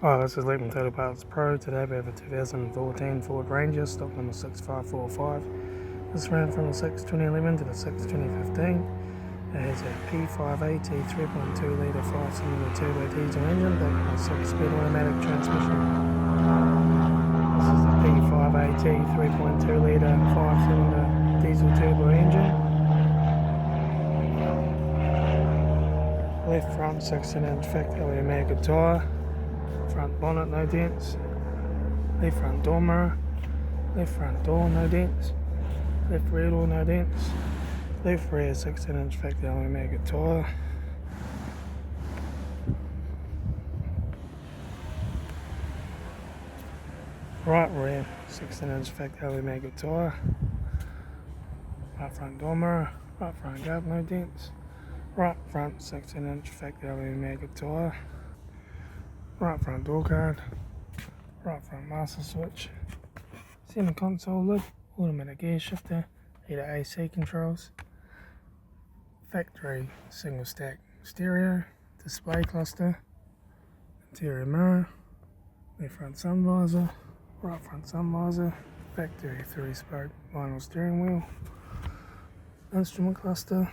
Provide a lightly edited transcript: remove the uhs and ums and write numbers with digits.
Hi, this is Litre Total Parts Pro. Today we have a 2014 Ford Ranger, stock number 6545. This ran from the 6/2011 to the 6/2015. It has a P5AT 3.2 litre 5-cylinder turbo diesel engine backed by a 6-speed automatic transmission. This is the P5AT 3.2 litre 5-cylinder diesel turbo engine. Left front 16-inch factory mega tyre. Front bonnet, no dents. Left front door mirror. Left front door, no dents. Left rear door, no dents. Left rear 16-inch factory mega tyre. Right rear 16-inch factory mega tyre. Right front door mirror. Right front guard, no dents. Right front 16-inch factory mega tyre. Right front door guard. Right front master switch. Center console lid. Automatic gear shifter. Heater AC controls. Factory single stack stereo. Display cluster. Interior mirror. Left front sun visor. Right front sun visor. Factory 3-spoke vinyl steering wheel. Instrument cluster.